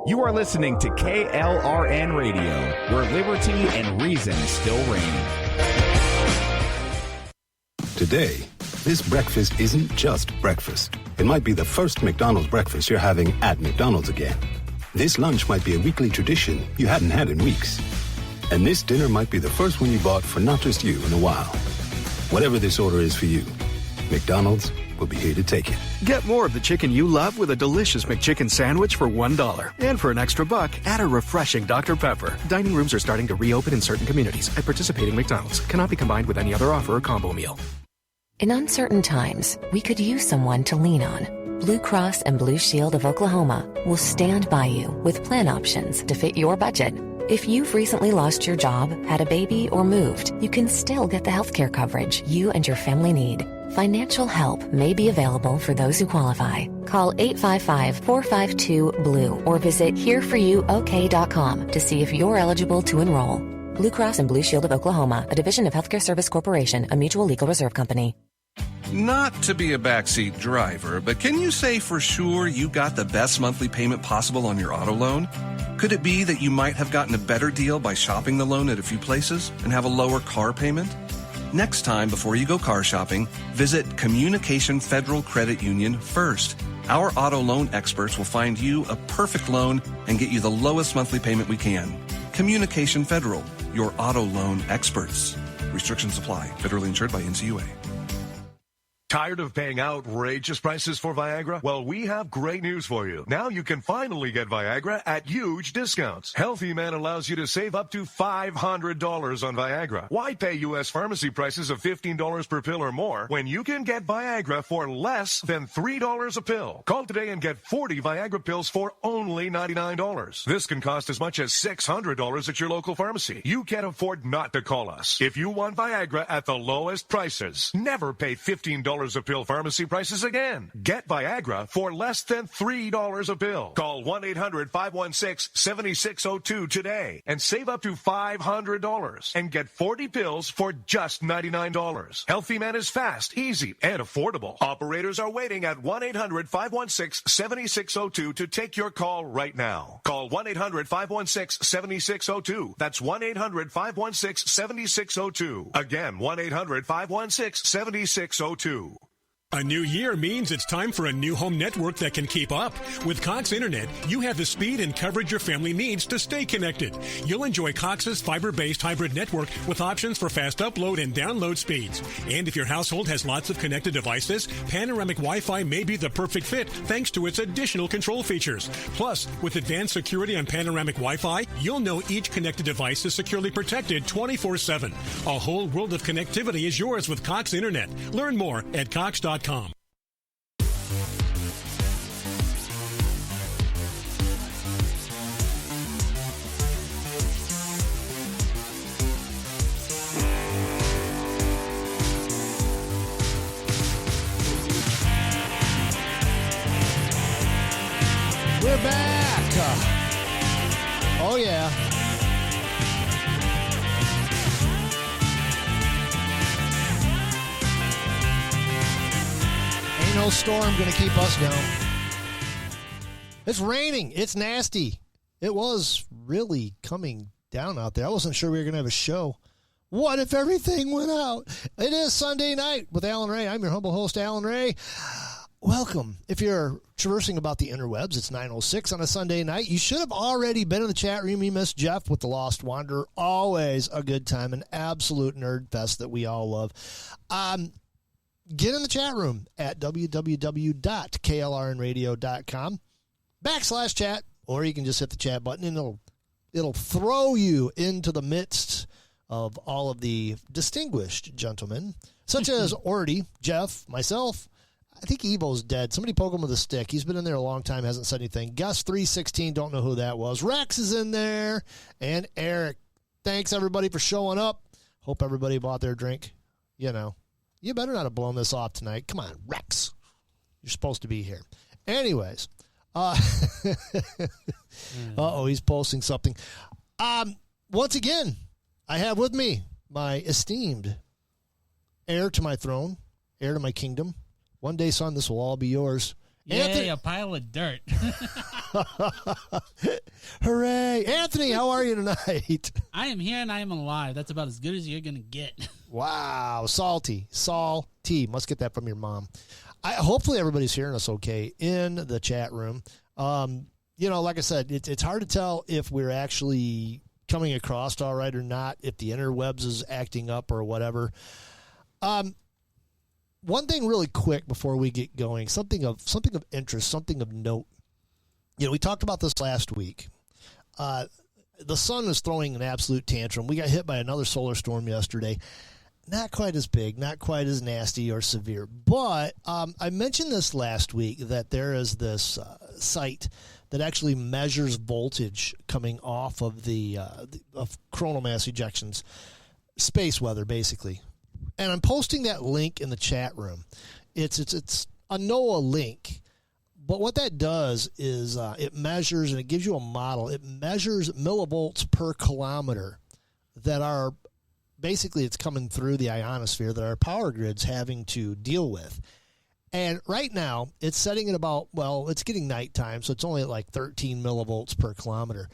You are listening to KLRN Radio, where liberty and reason still reign. Today, this breakfast isn't just breakfast. It might be the first McDonald's breakfast you're having at McDonald's again. This lunch might be a weekly tradition you hadn't had in weeks. And this dinner might be the first one you bought for not just you in a while. Whatever this order is for you, McDonald's will be here to take it. Get more of the chicken you love with a delicious McChicken sandwich for $1. And for an extra buck, add a refreshing Dr. Pepper. Dining rooms are starting to reopen in certain communities at participating McDonald's. Cannot be combined with any other offer or combo meal. In uncertain times, we could use someone to lean on. Blue Cross and Blue Shield of Oklahoma will stand by you with plan options to fit your budget. If you've recently lost your job, had a baby, or moved, you can still get the healthcare coverage you and your family need. Financial help may be available for those who qualify. Call 855-452-BLUE or visit hereforyouok.com to see if you're eligible to enroll. Blue Cross and Blue Shield of Oklahoma, a division of Healthcare Service Corporation, a mutual legal reserve company. Not to be a backseat driver, but can you say for sure you got the best monthly payment possible on your auto loan? Could it be that you might have gotten a better deal by shopping the loan at a few places and have a lower car payment? Next time, before you go car shopping, visit Communication Federal Credit Union first. Our auto loan experts will find you a perfect loan and get you the lowest monthly payment we can. Communication Federal, your auto loan experts. Restrictions apply. Federally insured by NCUA. Tired of paying outrageous prices for Viagra? Well, we have great news for you. Now you can finally get Viagra at huge discounts. Healthy Man allows you to save up to $500 on Viagra. Why pay U.S. pharmacy prices of $15 per pill or more when you can get Viagra for less than $3 a pill? Call today and get 40 Viagra pills for only $99. This can cost as much as $600 at your local pharmacy. You can't afford not to call us. If you want Viagra at the lowest prices, never pay $15 a pill pharmacy prices again. Get Viagra for less than $3 a pill. Call 1-800-516-7602 today and save up to $500 and get 40 pills for just $99. Healthy Man is fast, easy, and affordable. Operators are waiting at 1-800-516-7602 to take your call right now. Call 1-800-516-7602. That's 1-800-516-7602. Again, 1-800-516-7602. A new year means it's time for a new home network that can keep up. With Cox Internet, you have the speed and coverage your family needs to stay connected. You'll enjoy Cox's fiber-based hybrid network with options for fast upload and download speeds. And if your household has lots of connected devices, Panoramic Wi-Fi may be the perfect fit thanks to its additional control features. Plus, with advanced security on Panoramic Wi-Fi, you'll know each connected device is securely protected 24/7. A whole world of connectivity is yours with Cox Internet. Learn more at Cox.com. We're back. Oh, yeah. Ain't no storm going to keep us down. It's raining. It's nasty. It was really coming down out there. I wasn't sure we were going to have a show. What if everything went out? It is Sunday night with Alan Ray. I'm your humble host, Alan Ray. Welcome. If you're traversing about the interwebs, it's 9:06 on a Sunday night. You should have already been in the chat room. You missed Jeff with The Lost Wanderer. Always a good time, an absolute nerd fest that we all love. Get in the chat room at www.klrnradio.com/chat, or you can just hit the chat button and it'll throw you into the midst of all of the distinguished gentlemen, such as Ordy, Jeff, myself. I think Evo's dead. Somebody poke him with a stick. He's been in there a long time, hasn't said anything. Gus 316, don't know who that was. Rex is in there, and Eric. Thanks, everybody, for showing up. Hope everybody bought their drink. You know, you better not have blown this off tonight. Come on, Rex. You're supposed to be here. Anyways. Uh-oh, he's posting something. Once again, I have with me my esteemed heir to my throne, heir to my kingdom. One day, son, this will all be yours. Yay, a pile of dirt. Hooray. Anthony, how are you tonight? I am here and I am alive. That's about as good as you're going to get. Wow. Salty. Must get that from your mom. Hopefully everybody's hearing us okay in the chat room. Like I said, it's hard to tell if we're actually coming across all right or not, if the interwebs is acting up or whatever. One thing really quick before we get going, something of interest, something of note. We talked about this last week. The sun is throwing an absolute tantrum. We got hit by another solar storm yesterday. Not quite as big, not quite as nasty or severe. But I mentioned this last week that there is this site that actually measures voltage coming off of of coronal mass ejections, space weather, basically. And I'm posting that link in the chat room. It's a NOAA link. But what that does is it measures, and it gives you a model. It measures millivolts per kilometer that are basically, it's coming through the ionosphere that our power grid's having to deal with. And right now, it's setting at it's getting nighttime, so it's only at like 13 millivolts per kilometer.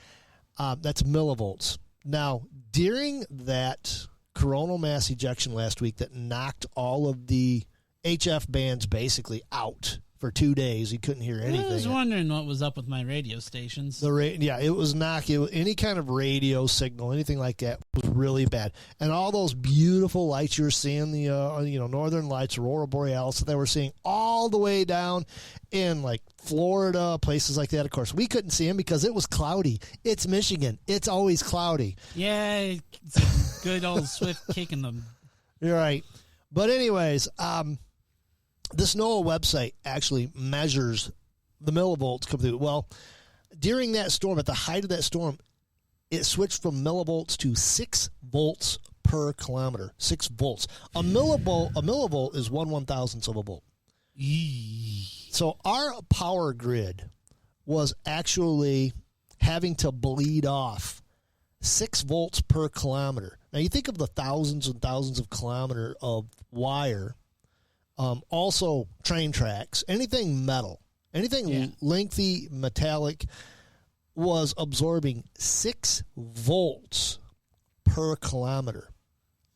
That's millivolts. Now, during that coronal mass ejection last week that knocked all of the HF bands basically out for 2 days. You couldn't hear anything. I was wondering what was up with my radio stations. It was knocking. Any kind of radio signal, anything like that was really bad. And all those beautiful lights you were seeing, the northern lights, aurora borealis that they were seeing all the way down in like Florida, places like that. Of course, we couldn't see them because it was cloudy. It's Michigan. It's always cloudy. Yeah, it's a good old swift kick in them. You're right. But anyways, this NOAA website actually measures the millivolts come through. Well, during that storm, at the height of that storm, it switched from millivolts to 6 volts per kilometer. 6 volts. A millivolt is 1/1000th of a volt. So our power grid was actually having to bleed off 6 volts per kilometer. Now you think of the thousands and thousands of kilometers of wire. Also train tracks, anything metal, anything lengthy, metallic was absorbing 6 volts per kilometer.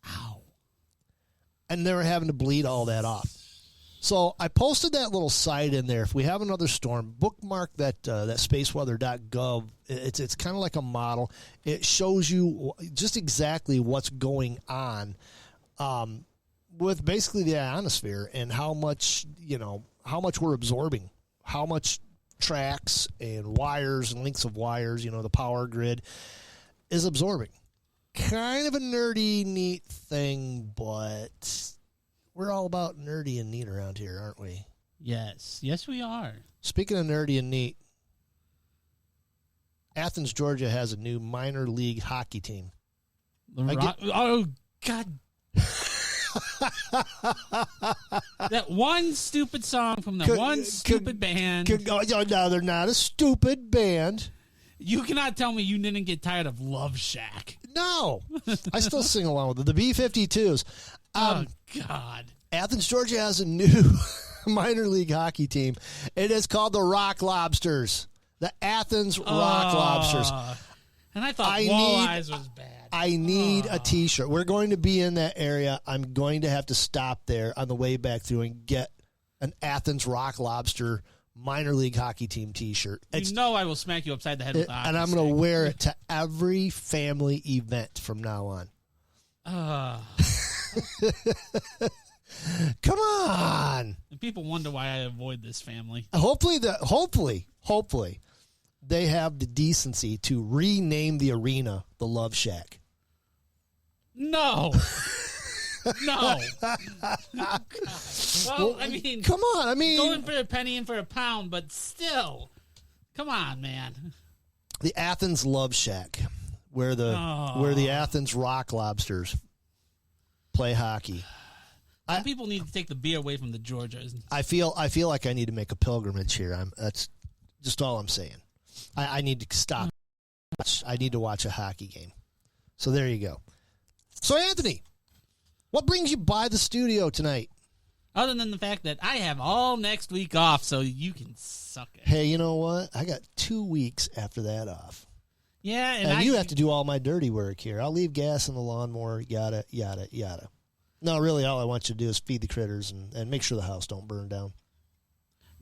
Ow. And they were having to bleed all that off. So I posted that little site in there. If we have another storm, bookmark that spaceweather.gov. It's kind of like a model. It shows you just exactly what's going on with basically the ionosphere and how much we're absorbing, how much tracks and wires and lengths of wires, the power grid is absorbing. Kind of a nerdy, neat thing, but we're all about nerdy and neat around here, aren't we? Yes, we are. Speaking of nerdy and neat, Athens, Georgia has a new minor league hockey team. Oh, God. That one stupid song from that one stupid band. No, they're not a stupid band. You cannot tell me you didn't get tired of Love Shack. No. I still sing along with it. The B-52s. Oh, God. Athens, Georgia has a new minor league hockey team. It is called the Rock Lobsters. The Athens Rock Lobsters. And I thought Walleyes was bad. I need a T-shirt. We're going to be in that area. I'm going to have to stop there on the way back through and get an Athens Rock Lobster minor league hockey team T-shirt. I will smack you upside the head with the hockey and I'm going to wear it to every family event from now on. Come on. And people wonder why I avoid this family. Hopefully, they have the decency to rename the arena the Love Shack. No. No. Well, I mean, come on. I mean, going for a penny and for a pound, but still, come on, man. The Athens Love Shack, where the Athens Rock Lobsters play hockey. People need to take the beer away from the Georgias. I feel like I need to make a pilgrimage here. That's just all I'm saying. I need to stop. I need to watch a hockey game. So there you go. So Anthony, what brings you by the studio tonight? Other than the fact that I have all next week off, so you can suck it. Hey, you know what? I got 2 weeks after that off. Yeah, and you have to do all my dirty work here. I'll leave gas in the lawnmower, yada, yada, yada. No, really, all I want you to do is feed the critters and make sure the house don't burn down.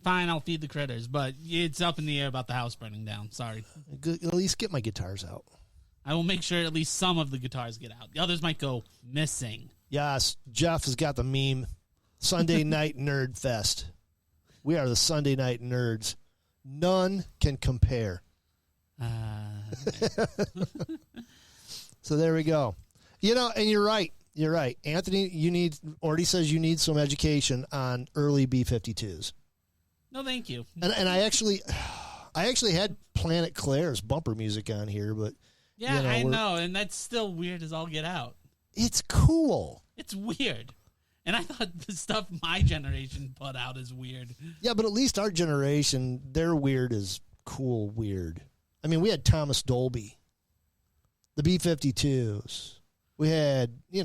Fine, I'll feed the critters, but it's up in the air about the house burning down. Sorry. Good, at least get my guitars out. I will make sure at least some of the guitars get out. The others might go missing. Yes, Jeff has got the meme. Sunday Night Nerd Fest. We are the Sunday Night Nerds. None can compare. So there we go. You know, and you're right. You're right. Anthony, already says you need some education on early B-52s. No, thank you. And I actually had Planet Claire's bumper music on here, but yeah, I know, and that's still weird as all get out. It's cool. It's weird. And I thought the stuff my generation put out is weird. Yeah, but at least our generation, their weird is cool weird. I mean, we had Thomas Dolby, the B-52s. We had, we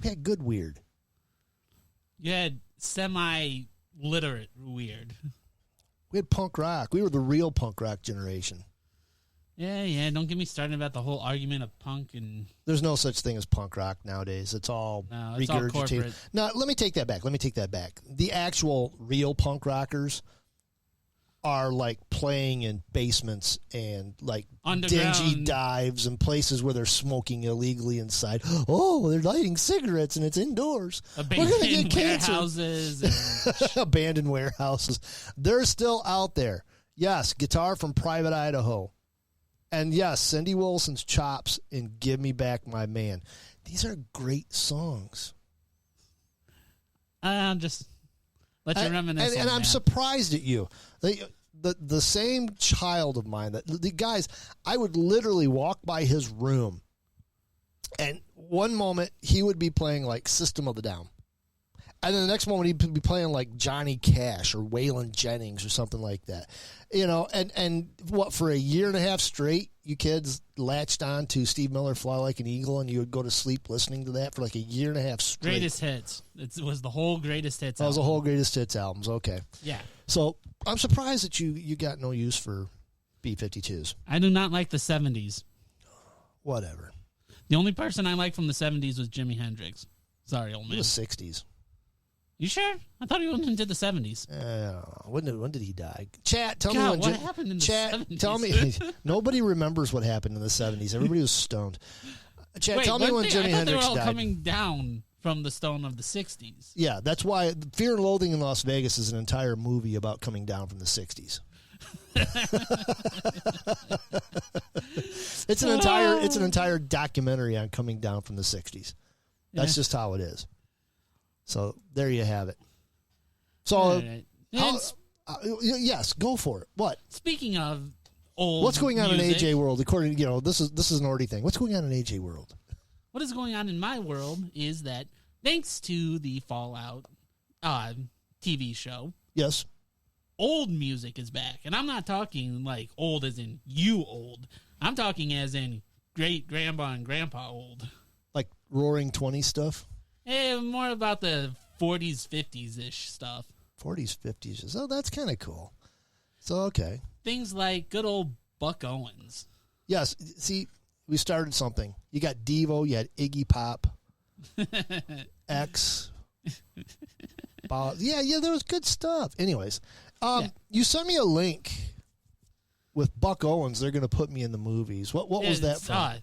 had good weird. You had semi-literate weird. We had punk rock. We were the real punk rock generation. Yeah. Don't get me started about the whole argument of punk and... There's no such thing as punk rock nowadays. It's all regurgitated. No, let me take that back. The actual real punk rockers are like playing in basements and like dingy dives and places where they're smoking illegally inside. Oh, they're lighting cigarettes and it's indoors. Abandoned We're gonna get warehouses. Abandoned warehouses. They're still out there. Yes, Guitar from Private Idaho. And yes, Cindy Wilson's Chops and Give Me Back My Man. These are great songs. Just let you reminisce. And I'm surprised at you. The same child of mine, the guys, I would literally walk by his room, and one moment he would be playing like System of a Down. And then the next moment he'd be playing like Johnny Cash or Waylon Jennings or something like that. And what, for a year and a half straight, you kids latched on to Steve Miller, Fly Like an Eagle, and you would go to sleep listening to that for like a year and a half straight. Greatest hits. It was the whole greatest hits album. That was the whole greatest hits albums. Okay. Yeah. So I'm surprised that you got no use for B-52s. I do not like the 70s. Whatever. The only person I liked from the 70s was Jimi Hendrix. Sorry, old man. It was 60s. You sure? I thought he went into the 70s. When did he die? Chat, tell me what happened in the 70s. Tell me. Nobody remembers what happened in the 70s. Everybody was stoned. Chat, tell me when Jimi Hendrix died. They were all coming down from the stone of the 60s. Yeah, that's why Fear and Loathing in Las Vegas is an entire movie about coming down from the 60s. It's an entire documentary on coming down from the 60s. That's just how it is. So there you have it. So, yes, go for it. What? Speaking of old, what's going on music, in AJ World? According to this is an Orty thing. What's going on in AJ World? What is going on in my world is that thanks to the Fallout TV show, yes, old music is back, and I'm not talking like old as in you old. I'm talking as in great grandpa and grandpa old, like Roaring 20 stuff. More about the 40s, 50s-ish stuff. 40s, 50s. Oh, that's kind of cool. So, okay. Things like good old Buck Owens. Yes. See, we started something. You got Devo. You had Iggy Pop. X. Yeah, there was good stuff. Anyways, you sent me a link with Buck Owens. They're going to put me in the movies. What was that from?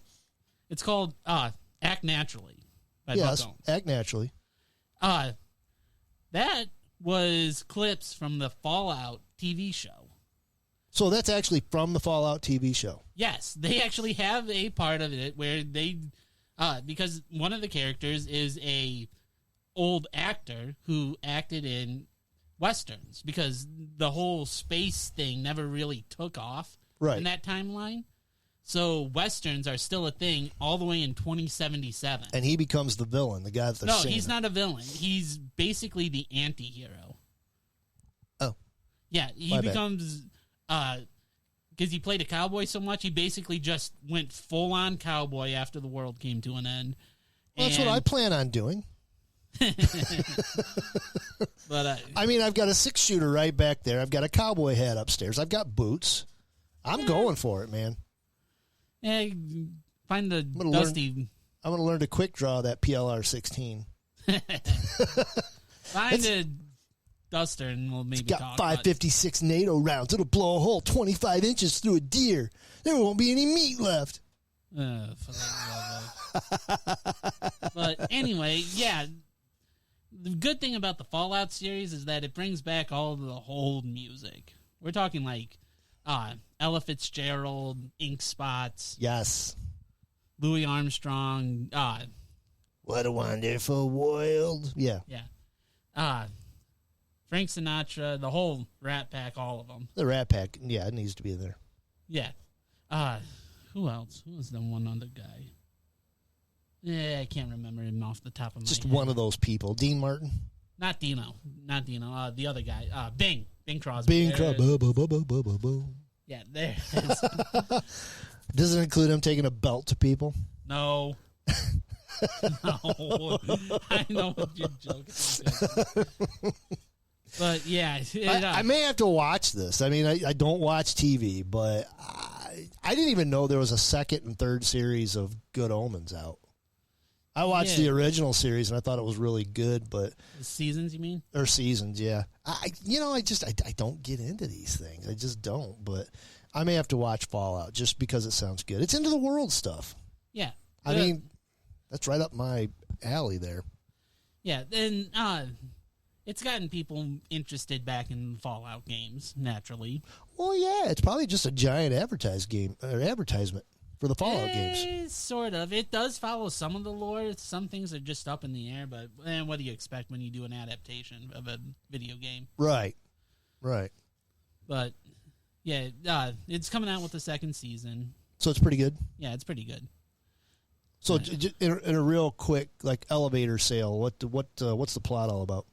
It's called Act Naturally. Yes, Act Naturally. That was clips from the Fallout TV show. So that's actually from the Fallout TV show? Yes, they actually have a part of it where they, because one of the characters is a old actor who acted in Westerns, because the whole space thing never really took off in that timeline. So Westerns are still a thing all the way in 2077. And he becomes the villain, the guy that they're he's not a villain. He's basically the anti-hero. Oh. Yeah, he becomes, because he played a cowboy so much, he basically just went full-on cowboy after the world came to an end. Well, that's what I plan on doing. But I mean, I've got a 6-shooter right back there. I've got a cowboy hat upstairs. I've got boots. I'm going for it, man. Yeah, find the dusty. I'm going to learn to quick draw that PLR 16. Find a duster and we'll maybe got talk. 556 NATO rounds. It'll blow a hole 25 inches through a deer. There won't be any meat left. But anyway, yeah. The good thing about the Fallout series is that it brings back all of the old music. We're talking like Ella Fitzgerald, Ink Spots. Yes. Louis Armstrong. What a wonderful world. Yeah. Yeah. Frank Sinatra, the whole Rat Pack, all of them. The Rat Pack, yeah, it needs to be in there. Yeah. Who else? Who was the one other guy? Yeah, I can't remember him off the top of my Just head. one of those people. Dean Martin? Not Dino. The other guy. Bing Crosby. Bing Crosby. Yeah, there it is. Does it include him taking a belt to people? No. No. I know what you're joking. But yeah. I may have to watch this. I mean, I don't watch TV, but I didn't even know there was a second and third series of Good Omens out. I watched the original series and I thought it was really good, but the seasons, you mean? Or seasons, yeah. I don't get into these things. I just don't. But I may have to watch Fallout just because it sounds good. It's into the world stuff. Yeah. I mean, that's right up my alley there. Yeah, and it's gotten people interested back in Fallout games, naturally. Well, yeah, it's probably just a giant advertisement for the Fallout games. Sort of. It does follow some of the lore. Some things are just up in the air, but what do you expect when you do an adaptation of a video game? Right. But, yeah, it's coming out with the second season. So it's pretty good? Yeah, it's pretty good. So in a real quick, like, elevator sale, what's the plot all about?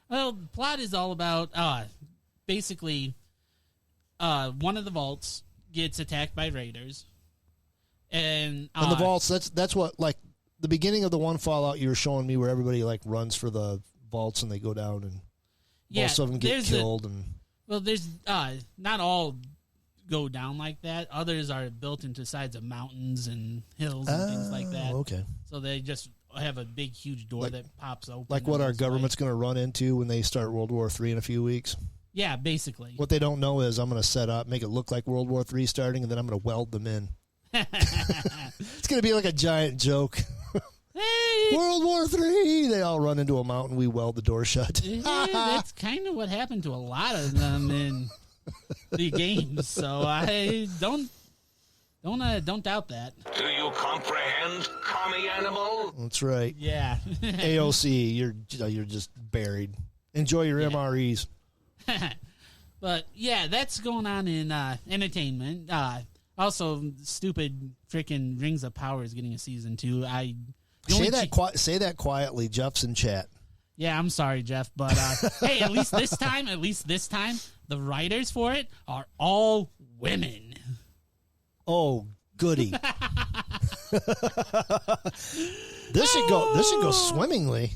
Well, the plot is all about, basically, one of the vaults gets attacked by raiders. And the vaults, that's what, like, the beginning of the one Fallout you were showing me where everybody, like, runs for the vaults and they go down and most of them get killed. Well, there's not all go down like that. Others are built into sides of mountains and hills and things like that. Okay. So they just have a big, huge door that pops open. Like what our government's going to run into when they start World War III in a few weeks? Yeah, basically. What they don't know is I'm going to set up, make it look like World War III starting, and then I'm going to weld them in. It's going to be like a giant joke. World War III. They all run into a mountain. We weld the door shut. That's kind of what happened to a lot of them in the games. So I don't doubt that. Do you comprehend, commie animal? That's right. Yeah. AOC, you're just buried. Enjoy your MREs. But yeah, that's going on in entertainment. Also, stupid freaking Rings of Power is getting a season 2. Say that quietly. Jeff's in chat. Yeah, I'm sorry, Jeff, but hey, at least this time, the writers for it are all women. Oh, goody! This should go swimmingly.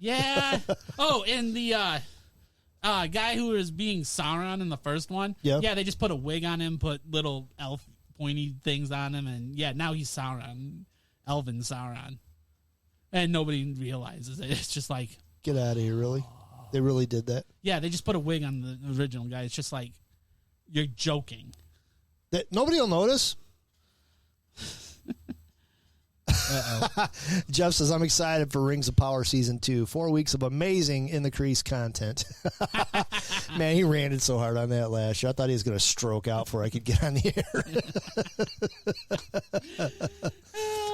Yeah. Oh, and the guy who was being Sauron in the first one. Yeah, they just put a wig on him, put little elf pointy things on him, and yeah, now he's Sauron, Elven Sauron, and nobody realizes it. It's just like, get out of here! Really? They really did that? Yeah, they just put a wig on the original guy. It's just like, you're joking. That nobody will notice. Jeff says, I'm excited for Rings of Power Season 2. 4 weeks of amazing In the Crease content. Man, he ranted so hard on that last year. I thought he was going to stroke out before I could get on the air.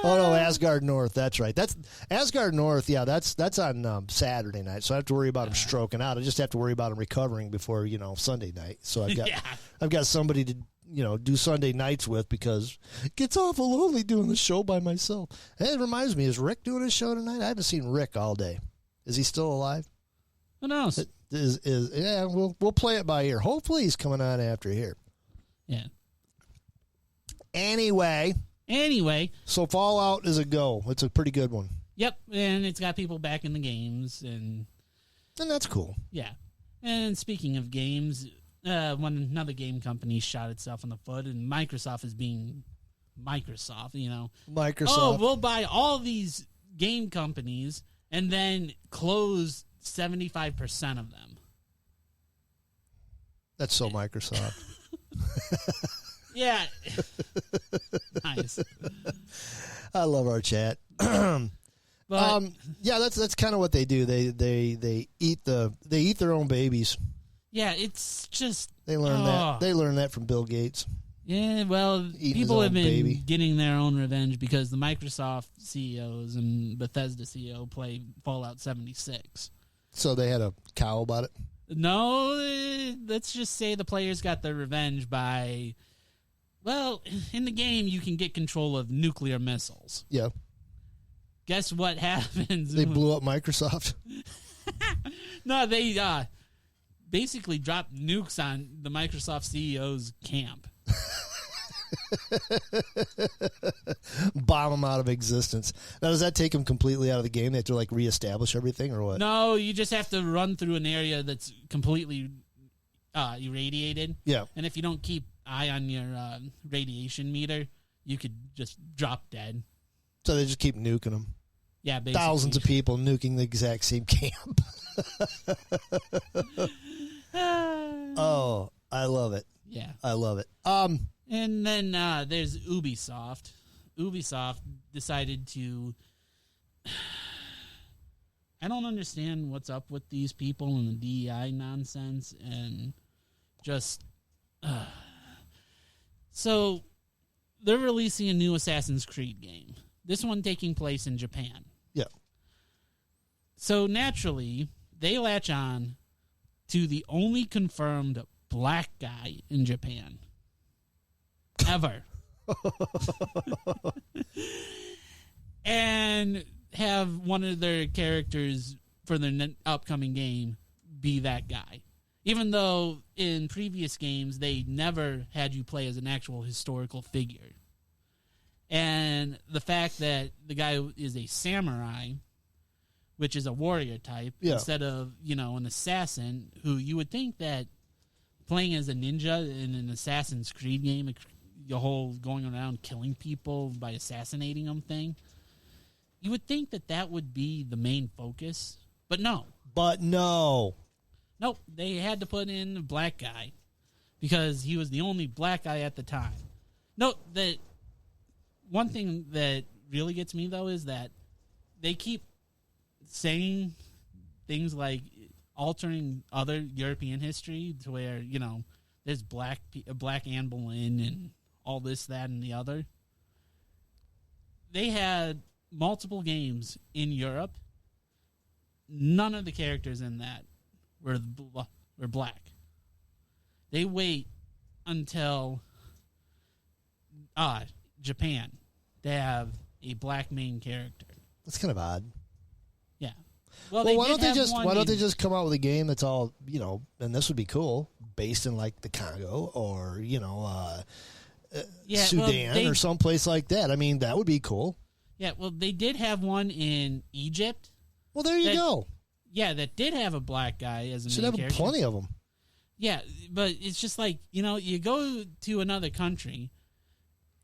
Oh, no, Asgard North. That's right. That's Asgard North. Yeah, that's on Saturday night. So I have to worry about him stroking out. I just have to worry about him recovering before, Sunday night. So I've got somebody to do Sunday nights with, because it gets awful lonely doing the show by myself. Hey, it reminds me, is Rick doing his show tonight? I haven't seen Rick all day. Is he still alive? Who knows? Yeah, we'll play it by ear. Hopefully he's coming on after here. Yeah. Anyway. So Fallout is a go. It's a pretty good one. Yep, and it's got people back in the games, and that's cool. Yeah. And speaking of games, when another game company shot itself in the foot, and Microsoft is being Microsoft, Microsoft. Oh, we'll buy all these game companies and then close 75% of them. That's so Microsoft. Yeah. Nice. I love our chat. But yeah, that's kind of what they do. They eat their own babies. yeah, it's just They learn that. They learn that from Bill Gates. Yeah, well, Eating people his have own been baby. getting their own revenge because the Microsoft CEOs and Bethesda CEO play Fallout 76. So they had a cow about it. No, let's just say the players got their revenge by, well, in the game you can get control of nuclear missiles. Yeah. Guess what happens? They blew up Microsoft. No, they basically dropped nukes on the Microsoft CEO's camp. Bomb them out of existence. Now, does that take them completely out of the game? They have to reestablish everything, or what? No, you just have to run through an area that's completely irradiated. Yeah. And if you don't keep eye on your radiation meter, you could just drop dead. So they just keep nuking them. Yeah, basically. Thousands of people nuking the exact same camp. Oh, I love it. Yeah. I love it. And then there's Ubisoft. Ubisoft decided to... I don't understand what's up with these people and the DEI nonsense and just... So, they're releasing a new Assassin's Creed game. This one taking place in Japan. Yeah. So, naturally, they latch on to the only confirmed black guy in Japan. Ever. And have one of their characters for their upcoming game be that guy. Even though in previous games they never had you play as an actual historical figure. And the fact that the guy is a samurai, which is a warrior type, instead of, an assassin, who you would think that playing as a ninja in an Assassin's Creed game, the whole going around killing people by assassinating them thing, you would think that would be the main focus. But no. Nope, they had to put in a black guy because he was the only black guy at the time. Note that one thing that really gets me, though, is that they keep saying things like altering other European history to where, there's black Anne Boleyn and all this, that, and the other. They had multiple games in Europe. None of the characters in that were black. They wait until Japan to have a black main character. That's kind of odd. Yeah. Well, why don't they just come out with a game that's all, and this would be cool, based in the Congo or Sudan or someplace like that. I mean, that would be cool. Yeah, well, they did have one in Egypt. Well, there you go. Yeah, that did have a black guy as a Should main have character. plenty of them. Yeah, but it's just you go to another country,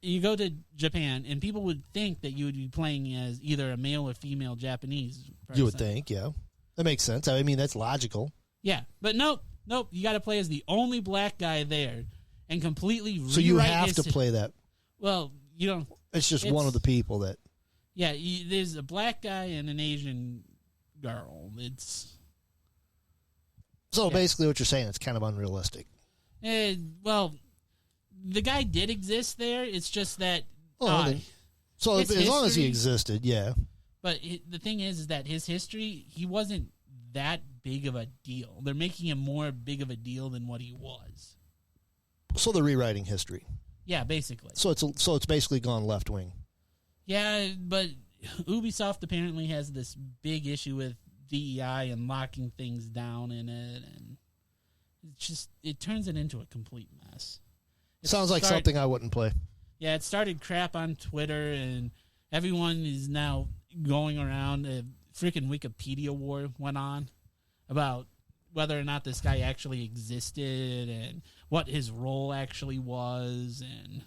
you go to Japan, and people would think that you would be playing as either a male or female Japanese person. You would think, yeah. That makes sense. I mean, that's logical. Yeah, but nope. You got to play as the only black guy there and completely rewrite So you have to play that. Well, you don't. It's just one of the people that... Yeah, there's a black guy and an Asian girl. So basically what you're saying, it's kind of unrealistic. Well, the guy did exist there. It's just that... So as long as he existed, yeah. But the thing is that his history, he wasn't that big of a deal. They're making him more big of a deal than what he was. So they're rewriting history. Yeah, basically. So it's basically gone left wing. Yeah, but Ubisoft apparently has this big issue with DEI and locking things down in it, and it turns it into a complete mess. Sounds like something I wouldn't play. Yeah, it started crap on Twitter, and everyone is now going around, a freaking Wikipedia war went on about whether or not this guy actually existed and what his role actually was, and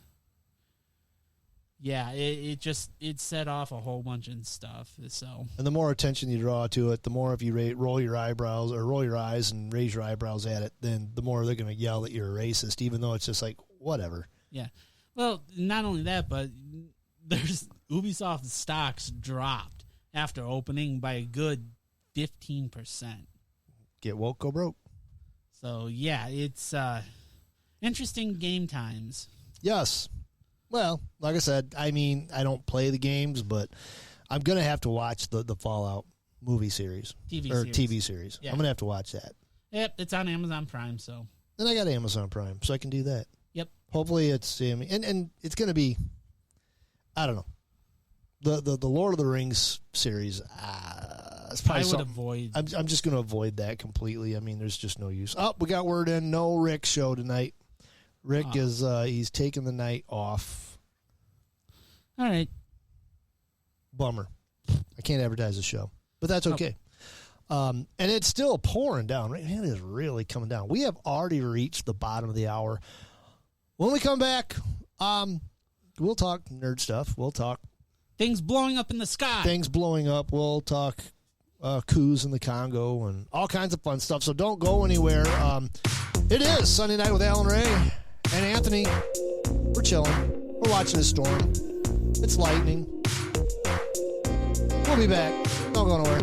yeah, it set off a whole bunch of stuff. So, and the more attention you draw to it, the more if you roll your eyebrows or roll your eyes and raise your eyebrows at it, then the more they're going to yell that you're a racist, even though it's just like whatever. Yeah, well, not only that, but there's Ubisoft stocks dropped after opening by a good 15%. Get woke, go broke. So yeah, it's interesting game times. Yes. Well, like I said, I mean, I don't play the games, but I'm going to have to watch the Fallout movie series. TV series. Yeah. I'm going to have to watch that. Yep, it's on Amazon Prime, so. And I got Amazon Prime, so I can do that. Yep. Hopefully it's, and it's going to be, I don't know. The Lord of the Rings series, it's probably I would avoid. I'm just going to avoid that completely. I mean, there's just no use. Oh, we got word in. No Rick show tonight. Rick is he's taking the night off. All right. Bummer. I can't advertise the show, but that's okay. And it's still pouring down. Right? Man, it is really coming down. We have already reached the bottom of the hour. When we come back, we'll talk nerd stuff. We'll talk things blowing up in the sky. Things blowing up. We'll talk coups in the Congo and all kinds of fun stuff. So don't go anywhere. It is Sunday Night with Alan Ray and Anthony. We're chilling. We're watching the storm. It's lightning. We'll be back. Don't go nowhere.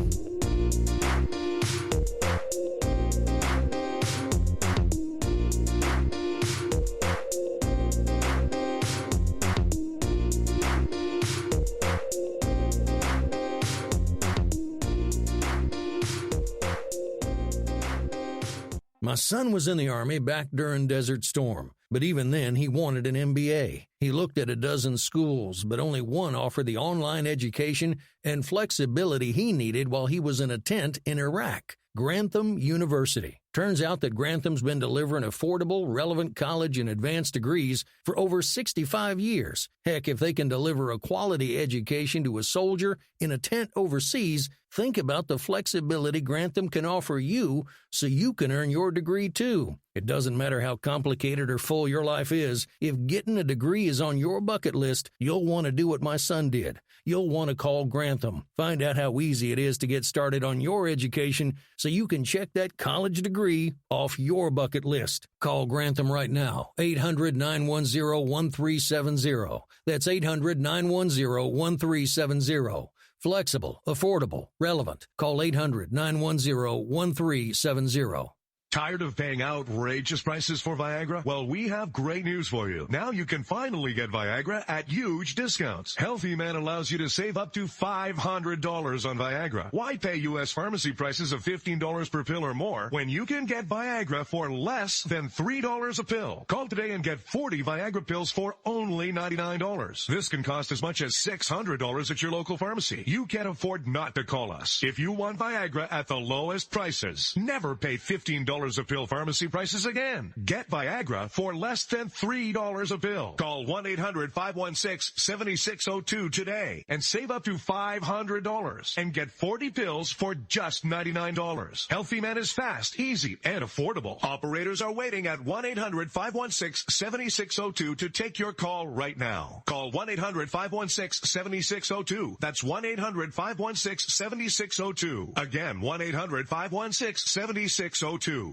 My son was in the Army back during Desert Storm, but even then he wanted an MBA. He looked at a dozen schools, but only one offered the online education and flexibility he needed while he was in a tent in Iraq. Grantham University. Turns out that Grantham's been delivering affordable, relevant college and advanced degrees for over 65 years. Heck, if they can deliver a quality education to a soldier in a tent overseas, think about the flexibility Grantham can offer you so you can earn your degree too. It doesn't matter how complicated or full your life is, if getting a degree is on your bucket list, you'll want to do what my son did. You'll want to call Grantham. Find out how easy it is to get started on your education so you can check that college degree off your bucket list. Call Grantham right now, 800-910-1370. That's 800-910-1370. Flexible, affordable, relevant. Call 800-910-1370. Tired of paying outrageous prices for Viagra? Well, we have great news for you. Now you can finally get Viagra at huge discounts. Healthy Man allows you to save up to $500 on Viagra. Why pay U.S. pharmacy prices of $15 per pill or more when you can get Viagra for less than $3 a pill? Call today and get 40 Viagra pills for only $99. This can cost as much as $600 at your local pharmacy. You can't afford not to call us. If you want Viagra at the lowest prices, never pay $15 a pill pharmacy prices again. Get Viagra for less than $3 a pill. Call 1-800-516-7602 today and save up to $500 and get 40 pills for just $99. Healthy Man is fast, easy, and affordable. Operators are waiting at 1-800-516-7602 to take your call right now. Call 1-800-516-7602. That's 1-800-516-7602. Again, 1-800-516-7602.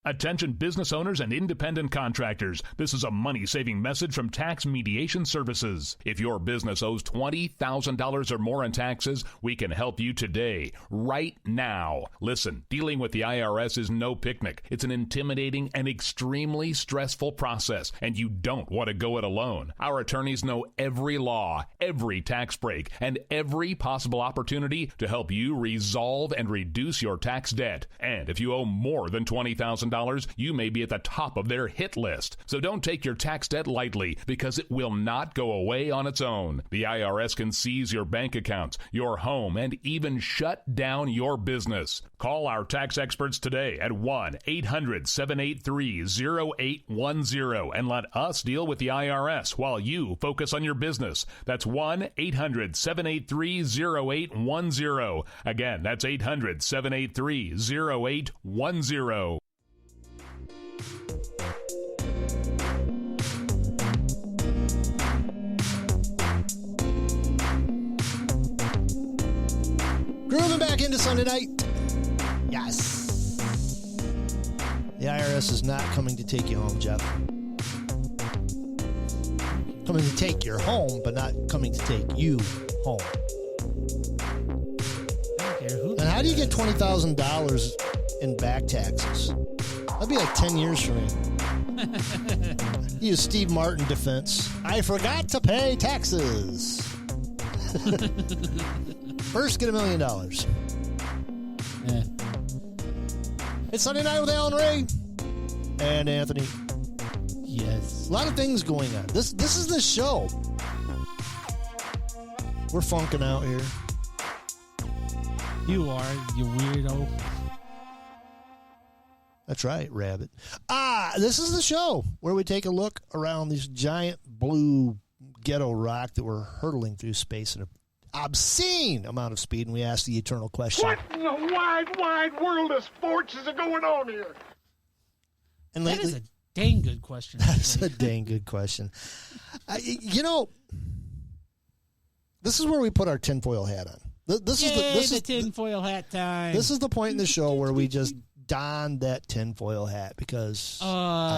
Attention business owners and independent contractors. This is a money-saving message from Tax Mediation Services. If your business owes $20,000 or more in taxes, we can help you today, right now. Listen, dealing with the IRS is no picnic. It's an intimidating and extremely stressful process, and you don't want to go it alone. Our attorneys know every law, every tax break, and every possible opportunity to help you resolve and reduce your tax debt. And if you owe more than $20,000, $20,000, you may be at the top of their hit list. So don't take your tax debt lightly, because it will not go away on its own. The IRS can seize your bank accounts, your home, and even shut down your business. Call our tax experts today at 1-800-783-0810 and let us deal with the IRS while you focus on your business. That's 1-800-783-0810. Again, that's 800-783-0810. Grooving back into Sunday night. Yes. The IRS is not coming to take you home, Jeff. Coming to take your home, but not coming to take you home. And how do you get $20,000 in back taxes? That'd be like 10 years for me. Use Steve Martin defense. I forgot to pay taxes. First, get $1 million. Yeah. It's Sunday Night with Alan Ray and Anthony. Yes. A lot of things going on. This is the show. We're funking out here. You are, you weirdo. That's right, Rabbit. This is the show where we take a look around this giant blue ghetto rock that we're hurtling through space at an obscene amount of speed, and we ask the eternal question. What in the wide world of sports is going on here? And that is a dang good question. That's a dang good question. You know, this is where we put our tinfoil hat on. This is the tinfoil hat time. This is the point in the show where we just don that tinfoil hat because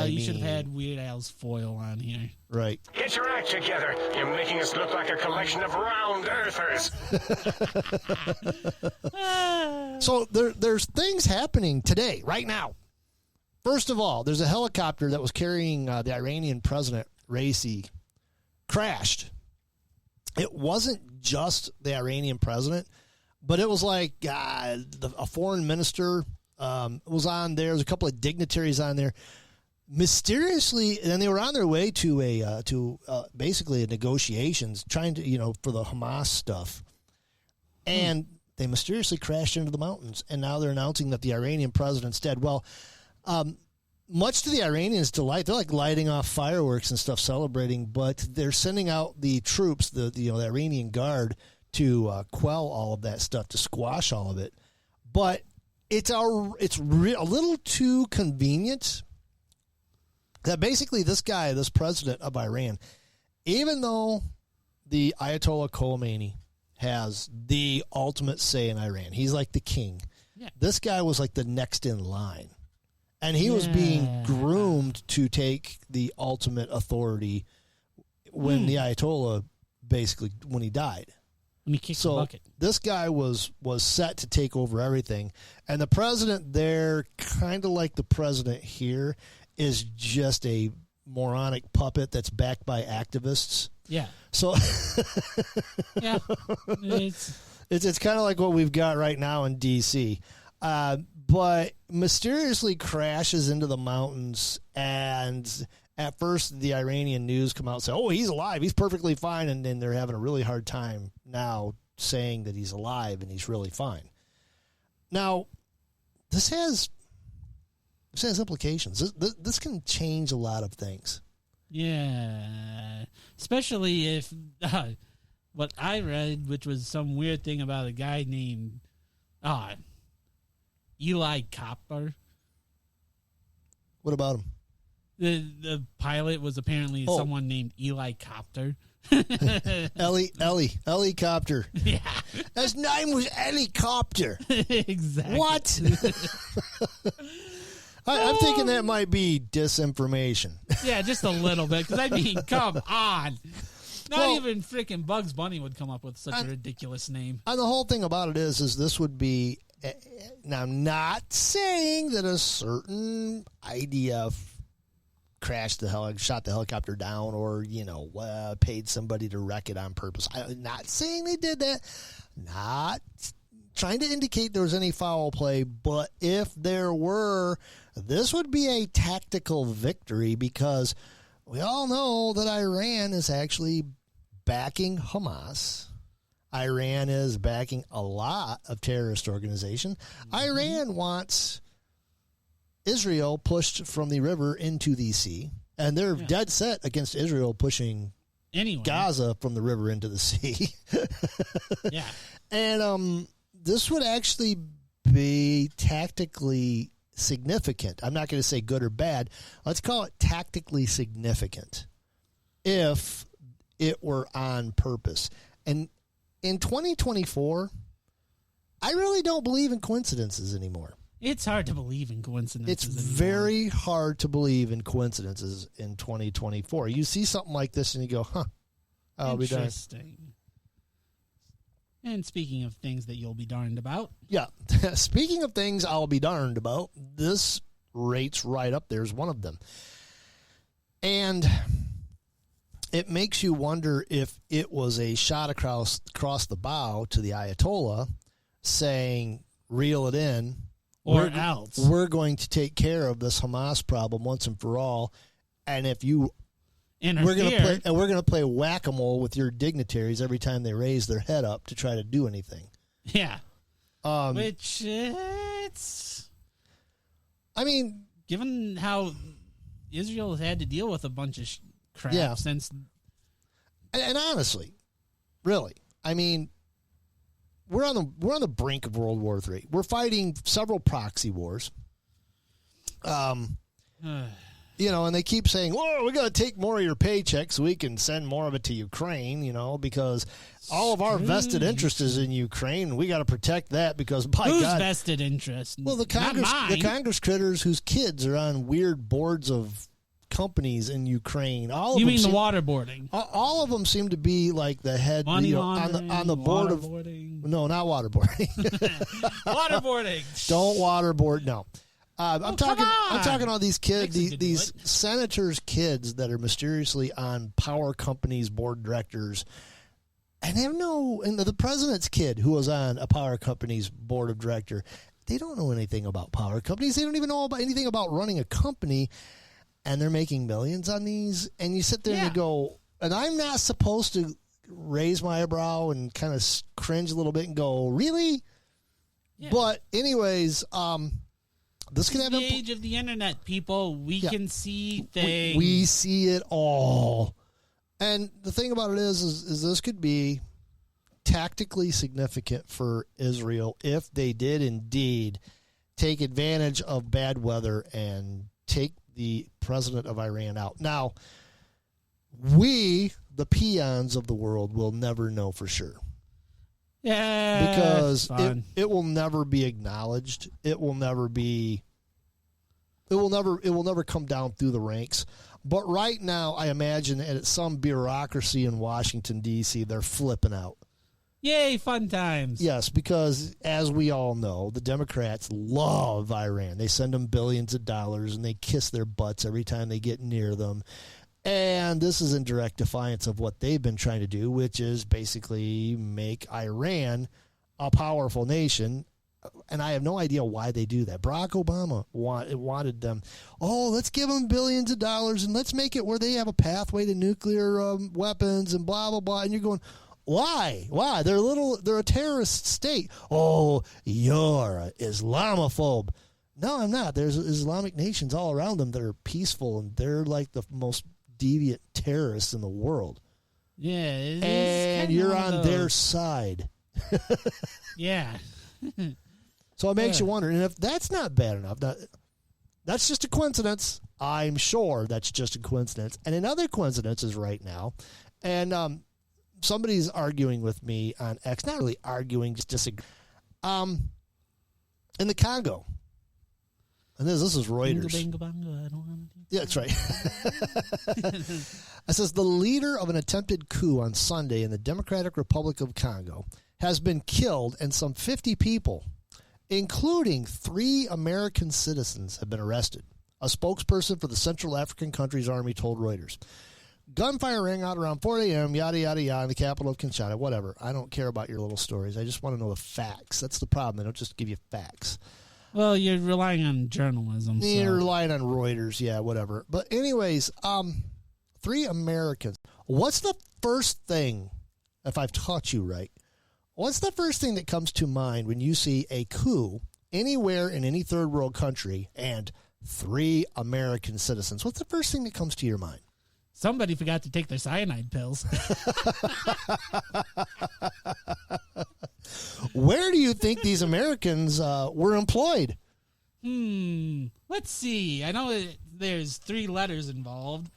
you should have had Weird Al's foil on here. Right. Get your act together. You're making us look like a collection of round earthers. So there's things happening today, right now. First of all, there's a helicopter that was carrying the Iranian president, Raisi, crashed. It wasn't just the Iranian president, but it was like a foreign minister was on there. There's a couple of dignitaries on there. Mysteriously, and they were on their way to basically a negotiations, trying to, for the Hamas stuff. And they mysteriously crashed into the mountains, and now they're announcing that the Iranian president's dead. Well, much to the Iranians' delight, they're like lighting off fireworks and stuff, celebrating, but they're sending out the troops, the Iranian guard, to quell all of that stuff, to squash all of it. But it's a little too convenient that basically this guy, this president of Iran, even though the Ayatollah Khomeini has the ultimate say in Iran, he's like the king. Yeah. This guy was like the next in line. And he was being groomed to take the ultimate authority when the Ayatollah, basically, when he died. When he kicked the bucket. This guy was set to take over everything. And the president there, kind of like the president here, is just a moronic puppet that's backed by activists. Yeah. So yeah. It's kind of like what we've got right now in D.C., but mysteriously crashes into the mountains, and at first the Iranian news come out and say, oh, he's alive, he's perfectly fine, and then they're having a really hard time now saying that he's alive and he's really fine. Now, this has implications. This can change a lot of things. Yeah, especially if what I read, which was some weird thing about a guy named Eli Copter. What about him? The pilot was apparently someone named Eli Copter. Ellie Copter. Yeah. His name was Ellie Copter. Exactly. What? I'm thinking that might be disinformation. Yeah, just a little bit. Because, I mean, come on. Not even freaking Bugs Bunny would come up with such a ridiculous name. And the whole thing about it is this would be... Now, I'm not saying that a certain IDF shot the helicopter down or, paid somebody to wreck it on purpose. I'm not saying they did that. Not trying to indicate there was any foul play, but if there were, this would be a tactical victory because we all know that Iran is actually backing Hamas. Iran is backing a lot of terrorist organizations. Iran wants Israel pushed from the river into the sea, and they're dead set against Israel pushing Gaza from the river into the sea. Yeah. And this would actually be tactically significant. I'm not going to say good or bad. Let's call it tactically significant if it were on purpose. And in 2024, I really don't believe in coincidences anymore. It's hard to believe in coincidences. It's very hard to believe in coincidences in 2024. You see something like this and you go, huh, I'll be darned. Interesting. And speaking of things that you'll be darned about. Yeah. Speaking of things I'll be darned about, this rates right up there as one of them. And it makes you wonder if it was a shot across the bow to the Ayatollah saying, reel it in. Or else. We're going to take care of this Hamas problem once and for all. And if you we're going to play whack-a-mole with your dignitaries every time they raise their head up to try to do anything. Yeah. Which it's, I mean, given how Israel has had to deal with a bunch of crap since, and honestly, really, I mean, we're on the brink of World War III. We're fighting several proxy wars. You know, and they keep saying, "Whoa, we got to take more of your paycheck so we can send more of it to Ukraine." You know, because all of our vested interest is in Ukraine, and we got to protect that because by whose God, vested interest? well, the Congress critters whose kids are on weird boards of companies in Ukraine. All of you them mean the waterboarding? All of them seem to be like the head Money on the board of. No, not waterboarding. Waterboarding. Don't waterboard. No. I'm talking all these kids, these senators' kids that are mysteriously on power companies' board directors, and they have and the president's kid who was on a power company's board of director. They don't know anything about power companies. They don't even know anything about running a company, and they're making millions on these. And you sit there and you go, and I'm not supposed to raise my eyebrow and kind of cringe a little bit and go, really? Yeah. But anyways, this can have the age of the internet, people. We can see things. We see it all. And the thing about it is this could be tactically significant for Israel if they did indeed take advantage of bad weather and take the president of Iran out. Now, we, the peons of the world, will never know for sure. Yeah, because it will never be acknowledged. It will never come down through the ranks. But right now, I imagine at some bureaucracy in Washington, D.C., they're flipping out. Yay, fun times. Yes, because as we all know, the Democrats love Iran. They send them billions of dollars, and they kiss their butts every time they get near them. And this is in direct defiance of what they've been trying to do, which is basically make Iran a powerful nation. And I have no idea why they do that. Barack Obama wanted them, let's give them billions of dollars and let's make it where they have a pathway to nuclear weapons and blah, blah, blah. And you're going, why? Why? They're a terrorist state. Oh, you're an Islamophobe. No, I'm not. There's Islamic nations all around them that are peaceful, and they're like the most deviant terrorists in the world. Yeah. And you're on their side. Yeah. So it makes you wonder. And if that's not bad enough, that's just a coincidence. I'm sure that's just a coincidence. And in other coincidences right now, and somebody's arguing with me on X, not really arguing, just disagreeing. In the Congo, and this is Reuters. Bingo, bango, I don't want to. Yeah, that's right. It says the leader of an attempted coup on Sunday in the Democratic Republic of Congo has been killed, and some 50 people, including 3 American citizens, have been arrested. A spokesperson for the Central African country's army told Reuters. Gunfire rang out around 4 a.m., yada, yada, yada, in the capital of Kinshasa. Whatever. I don't care about your little stories. I just want to know the facts. That's the problem. They don't just give you facts. Well, you're relying on journalism. You're relying on Reuters, yeah, whatever. But anyways, 3 Americans. What's the first thing, if I've taught you right, what's the first thing that comes to mind when you see a coup anywhere in any third world country and 3 American citizens? What's the first thing that comes to your mind? Somebody forgot to take their cyanide pills. Where do you think these Americans were employed? Let's see. I know there's 3 letters involved,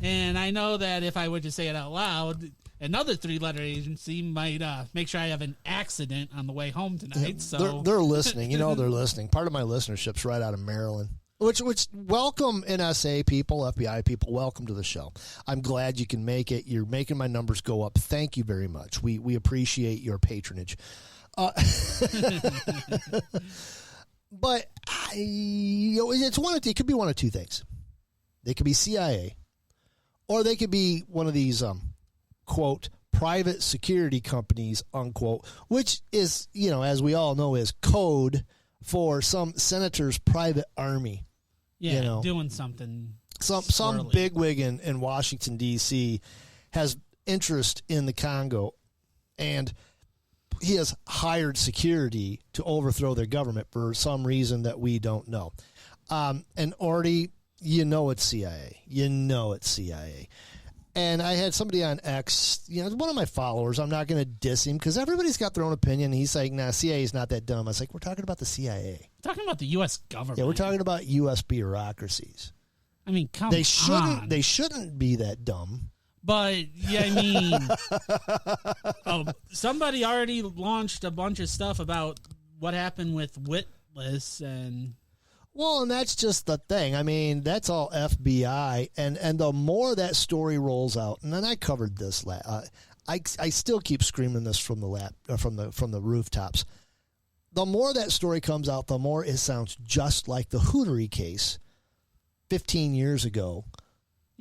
and I know that if I were to say it out loud, another 3-letter agency might make sure I have an accident on the way home tonight. So they're listening. You know they're listening. Part of my listenership's right out of Maryland. Which welcome NSA people, FBI people, welcome to the show. I'm glad you can make it. You're making my numbers go up. Thank you very much. We appreciate your patronage. But it could be one of 2 things. They could be CIA, or they could be one of these quote private security companies unquote, which is, as we all know, is code for some senator's private army. Yeah, doing something. Some bigwig in Washington, D.C. has interest in the Congo, and he has hired security to overthrow their government for some reason that we don't know. And already, it's CIA. It's CIA. And I had somebody on X, one of my followers. I'm not going to diss him because everybody's got their own opinion. He's like, nah, CIA is not that dumb. I was like, we're talking about the CIA. We're talking about the U.S. government. Yeah, we're talking about U.S. bureaucracies. I mean, come on. They shouldn't be that dumb. But, somebody already launched a bunch of stuff about what happened with Witless and... Well, and that's just the thing. I mean, that's all FBI, and the more that story rolls out, and then I covered this. I still keep screaming this from the rooftops. The more that story comes out, the more it sounds just like the Hootery case 15 years ago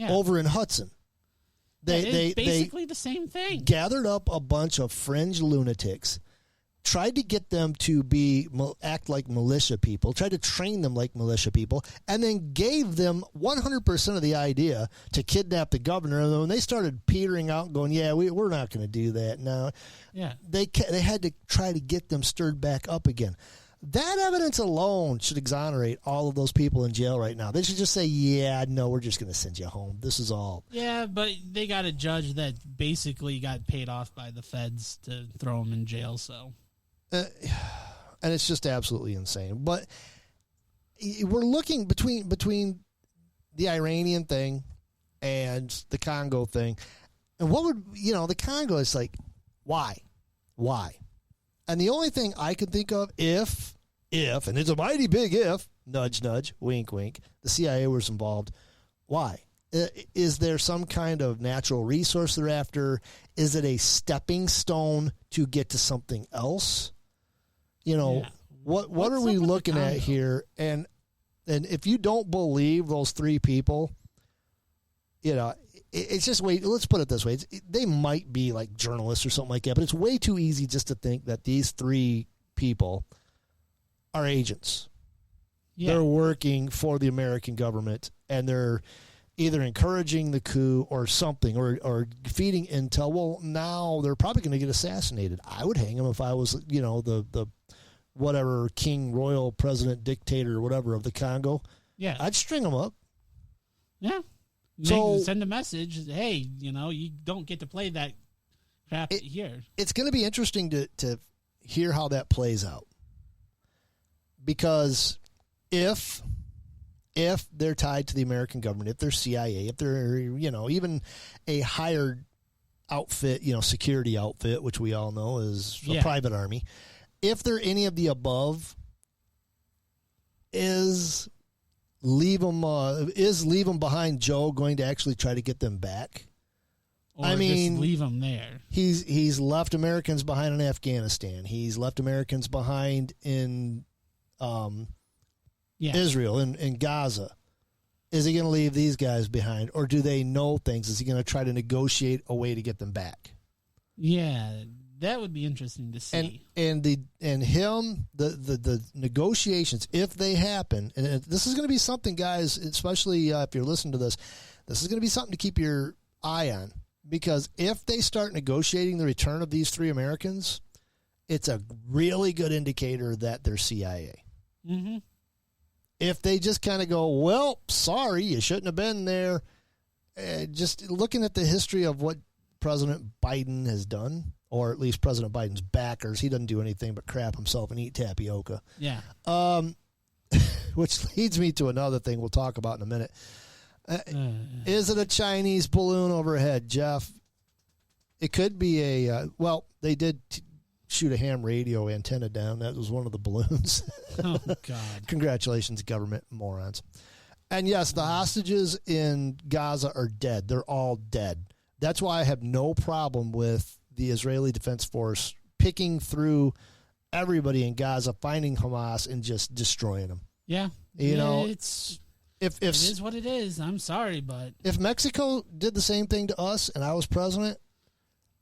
over in Hudson. It's basically the same thing. Gathered up a bunch of fringe lunatics, tried to get them to act like militia people, tried to train them like militia people, and then gave them 100% of the idea to kidnap the governor. And when they started petering out and going, we're not going to do that now, they had to try to get them stirred back up again. That evidence alone should exonerate all of those people in jail right now. They should just say, we're just going to send you home. This is all. Yeah, but they got a judge that basically got paid off by the feds to throw him in jail, so... and it's just absolutely insane. But we're looking between the Iranian thing and the Congo thing. And what would, the Congo is like, why? And the only thing I could think of, if, and it's a mighty big if, nudge, nudge, wink, wink, the CIA was involved, why? Is there some kind of natural resource they're after? Is it a stepping stone to get to something else? What are we looking at here? And if you don't believe those 3 people, it's just let's put it this way. They might be like journalists or something like that, but it's way too easy just to think that these 3 people are agents. Yeah. They're working for the American government, and they're either encouraging the coup or something, or feeding intel. Well, now they're probably going to get assassinated. I would hang them if I was, the whatever king, royal, president, dictator, whatever of the Congo. Yeah. I'd string them up. Yeah. So send a message. Hey, you don't get to play that crap here. It's going to be interesting to hear how that plays out. Because if they're tied to the American government, if they're CIA, if they're, even a hired outfit, security outfit, which we all know is a private army, if they're any of the above, is leave them behind Joe going to actually try to get them back? Or just leave them there. He's left Americans behind in Afghanistan. He's left Americans behind in Israel, in Gaza. Is he going to leave these guys behind, or do they know things? Is he going to try to negotiate a way to get them back? Yeah, That would be interesting to see. And the negotiations, if they happen, and this is going to be something, guys, especially if you're listening to this is going to be something to keep your eye on, because if they start negotiating the return of these 3 Americans, it's a really good indicator that they're CIA. Mm-hmm. If they just kind of go, well, sorry, you shouldn't have been there. Just looking at the history of what President Biden has done, or at least President Biden's backers, he doesn't do anything but crap himself and eat tapioca. Yeah. Which leads me to another thing we'll talk about in a minute. Is it a Chinese balloon overhead, Jeff? It could be they did shoot a ham radio antenna down. That was one of the balloons. Oh, God. Congratulations, government morons. And yes, the hostages in Gaza are dead. They're all dead. That's why I have no problem with the Israeli Defense Force picking through everybody in Gaza, finding Hamas, and just destroying them. Yeah. You know, it is what it is. I'm sorry, but if Mexico did the same thing to us and I was president,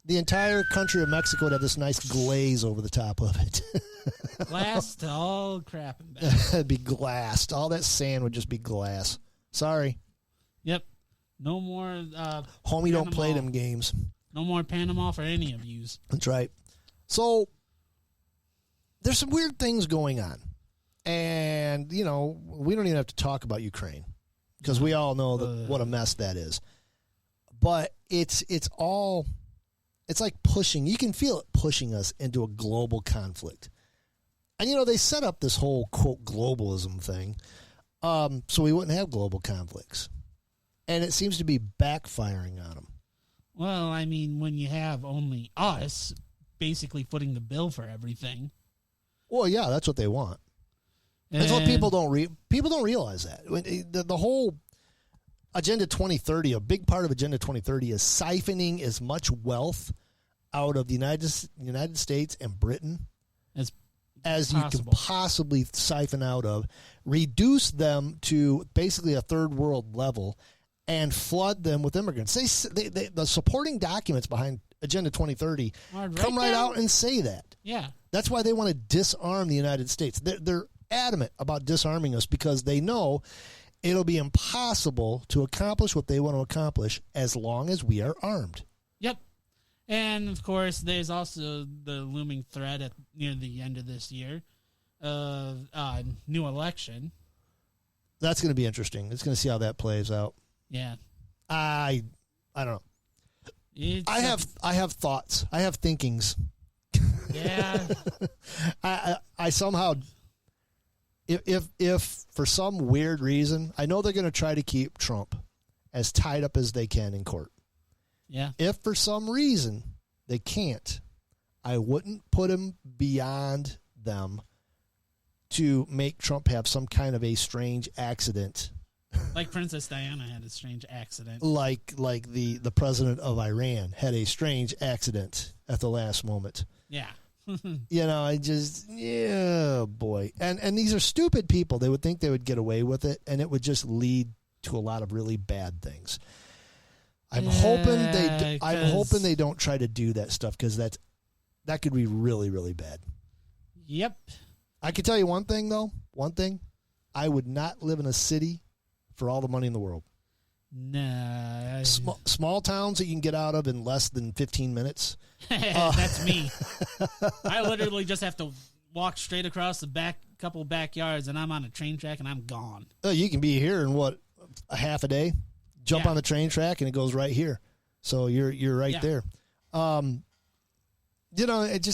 the entire country of Mexico would have this nice glaze over the top of it. Glass to all crap and back. It'd be glassed. All that sand would just be glass. Sorry. Yep. No more homie, don't play them games. No more Panama for any of yous. That's right. So there's some weird things going on. And, you know, we don't even have to talk about Ukraine because we all know what a mess that is. But it's like pushing. You can feel it pushing us into a global conflict. And, you know, they set up this whole, quote, globalism thing so we wouldn't have global conflicts. And it seems to be backfiring on them. Well, I mean, when you have only us basically footing the bill for everything. Well, yeah, that's what they want. That's what people don't people don't realize that. The whole Agenda 2030, a big part of Agenda 2030 is siphoning as much wealth out of the United States and Britain as you can possibly siphon out of, reduce them to basically a third world level, and flood them with immigrants. The supporting documents behind Agenda 2030 come right out and say that. Yeah. That's why they want to disarm the United States. They're adamant about disarming us because they know it'll be impossible to accomplish what they want to accomplish as long as we are armed. Yep. And, of course, there's also the looming threat near the end of this year of new election. That's going to be interesting. It's going to see how that plays out. Yeah. I don't know. I have thoughts. I have thinkings. Yeah. I somehow, if for some weird reason, I know they're going to try to keep Trump as tied up as they can in court. Yeah. If for some reason they can't, I wouldn't put him beyond them to make Trump have some kind of a strange accident. Like Princess Diana had a strange accident. Like the president of Iran had a strange accident at the last moment. Yeah. You know, yeah, boy. And these are stupid people. They would think they would get away with it, and it would just lead to a lot of really bad things. I'm hoping they don't try to do that stuff because that could be really, really bad. Yep. I can tell you one thing, though. One thing. I would not live in a city for all the money in the world. Nah. Small towns that you can get out of in less than 15 minutes. That's me. I literally just have to walk straight across the couple backyards, and I'm on a train track, and I'm gone. You can be here in a half a day. Jump on the train track, and it goes right here. So you're right there. You know, it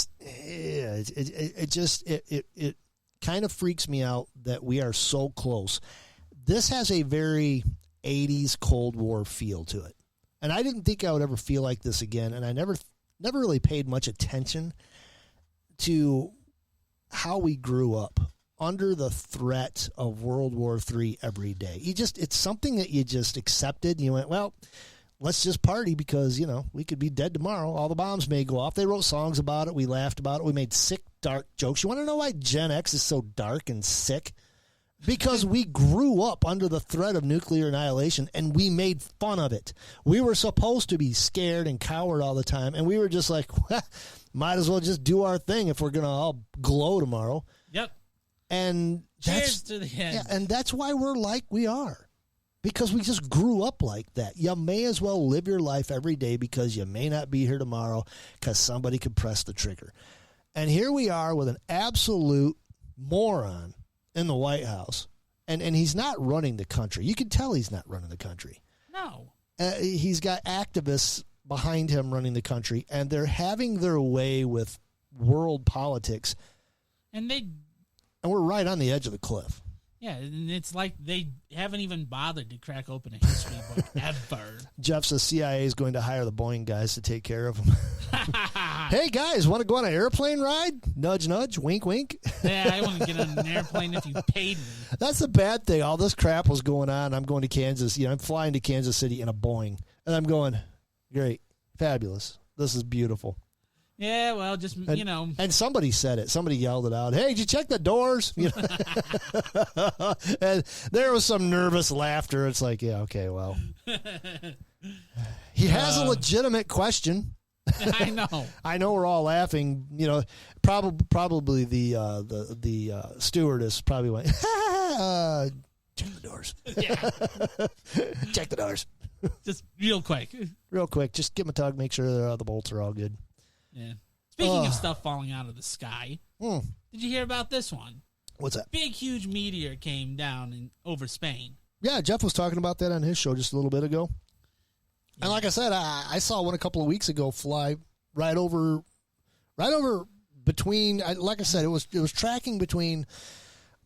kind of freaks me out that we are so close. This has a very 80s Cold War feel to it. And I didn't think I would ever feel like this again, and I never really paid much attention to how we grew up under the threat of World War III every day. It's something that you just accepted, and you went, well, let's just party because, you know, we could be dead tomorrow. All the bombs may go off. They wrote songs about it. We laughed about it. We made sick, dark jokes. You want to know why Gen X is so dark and sick? Because we grew up under the threat of nuclear annihilation, and we made fun of it. We were supposed to be scared and coward all the time, and we were just like, well, might as well just do our thing if we're going to all glow tomorrow. Yep. And cheers to the end. Yeah, and that's why we're like we are. Because we just grew up like that. You may as well live your life every day because you may not be here tomorrow because somebody could press the trigger. And here we are with an absolute moron in the White House, and he's not running the country. You can tell he's not running the country. No. He's got activists behind him running the country, and they're having their way with world politics. And we're right on the edge of the cliff. Yeah, and it's like they haven't even bothered to crack open a history book ever. Jeff says CIA is going to hire the Boeing guys to take care of him. Hey, guys, want to go on an airplane ride? Nudge, nudge, wink, wink. Yeah, I want to get on an airplane if you paid me. That's the bad thing. All this crap was going on. I'm going to Kansas. I'm flying to Kansas City in a Boeing. And I'm going, great, fabulous. This is beautiful. Yeah, well, just, And somebody said it. Somebody yelled it out. Hey, did you check the doors? And there was some nervous laughter. It's like, yeah, okay, well. He has a legitimate question. I know. I know we're all laughing. Probably the stewardess probably went, check the doors. Yeah. Check the doors. Just real quick. Real quick. Just give them a tug. Make sure the bolts are all good. Yeah. Speaking of stuff falling out of the sky, did you hear about this one? What's that? Big, huge meteor came down over Spain. Yeah, Jeff was talking about that on his show just a little bit ago. Yeah. And like I said, I saw one a couple of weeks ago fly right over between. Like I said, it was tracking between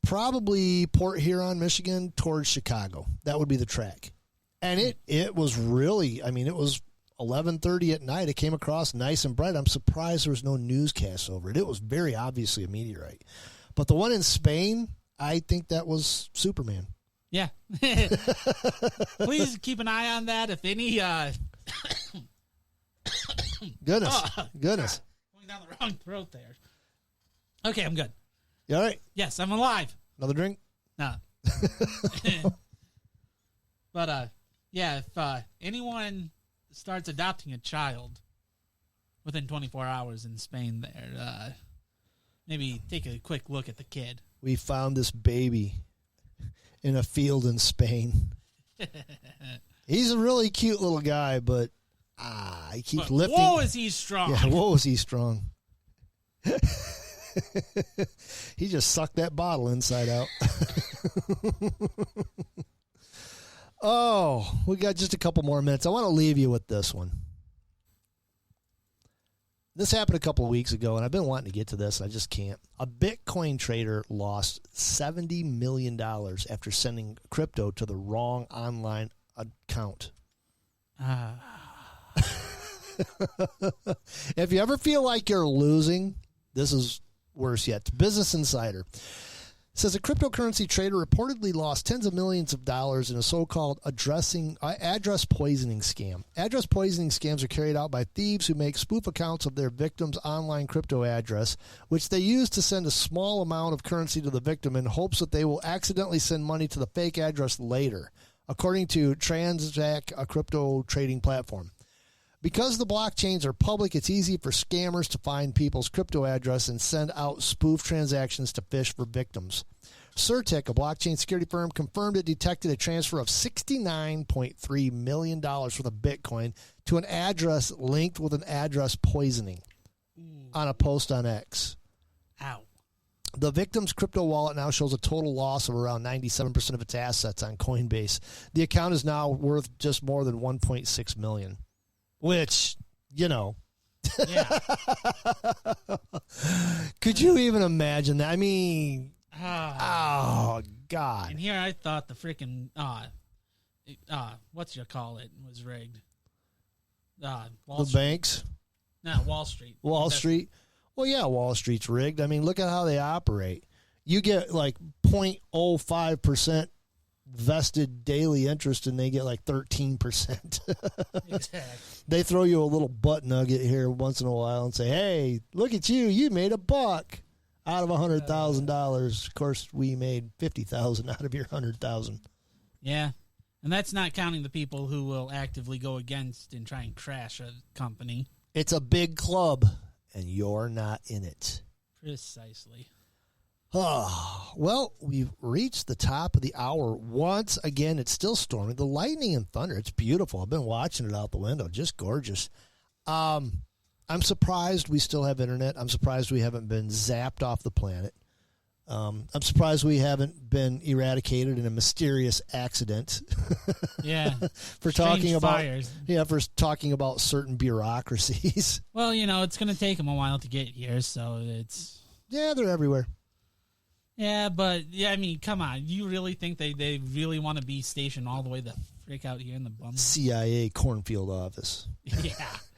probably Port Huron, Michigan, towards Chicago. That would be the track, and it was really. It was 11:30 at night. It came across nice and bright. I'm surprised there was no newscast over it. It was very obviously a meteorite. But the one in Spain, I think that was Superman. Yeah. Please keep an eye on that. If any... Goodness. Going down the wrong throat there. Okay, I'm good. You all right? Yes, I'm alive. Another drink? No. But, yeah, if anyone starts adopting a child within 24 hours in Spain there, maybe take a quick look at the kid. We found this baby in a field in Spain. He's a really cute little guy, but he keeps lifting. Whoa, is he strong. Yeah, whoa, is he strong. He just sucked that bottle inside out. Oh, we got just a couple more minutes. I want to leave you with this one. This happened a couple of weeks ago, and I've been wanting to get to this. I just can't. A Bitcoin trader lost $70 million after sending crypto to the wrong online account. If you ever feel like you're losing, this is worse yet. Business Insider says a cryptocurrency trader reportedly lost tens of millions of dollars in a so-called address poisoning scam. Address poisoning scams are carried out by thieves who make spoof accounts of their victim's online crypto address, which they use to send a small amount of currency to the victim in hopes that they will accidentally send money to the fake address later, according to Transact, a crypto trading platform. Because the blockchains are public, it's easy for scammers to find people's crypto address and send out spoof transactions to fish for victims. Certic, a blockchain security firm, confirmed it detected a transfer of $69.3 million worth of Bitcoin to an address linked with an address poisoning on a post on X. Ow. The victim's crypto wallet now shows a total loss of around 97% of its assets on Coinbase. The account is now worth just more than $1.6 million. Which, Yeah. Could you even imagine that? I mean, oh, God. And here I thought the freaking, what's you call it, was rigged. Wall Street. Banks? No, Wall Street. Wall Street? Well, yeah, Wall Street's rigged. I mean, look at how they operate. You get like 0.05% vested daily interest, and they get like 13%. Exactly. They throw you a little butt nugget here once in a while and say, hey, look at you. You made $1. Out of $100,000, of course, we made $50,000 out of your $100,000. Yeah, and that's not counting the people who will actively go against and try and crash a company. It's a big club, and you're not in it. Precisely. Oh, well, we've reached the top of the hour. Once again, it's still storming. The lightning and thunder, it's beautiful. I've been watching it out the window. Just gorgeous. I'm surprised we still have internet. I'm surprised we haven't been zapped off the planet. I'm surprised we haven't been eradicated in a mysterious accident. Yeah. for Strange talking about fires. for talking about certain bureaucracies. Well, it's going to take them a while to get here, so it's... Yeah, they're everywhere. Yeah, but, I mean, come on. You really think they really want to be stationed all the way the frick out here in the bum? CIA cornfield office. Yeah.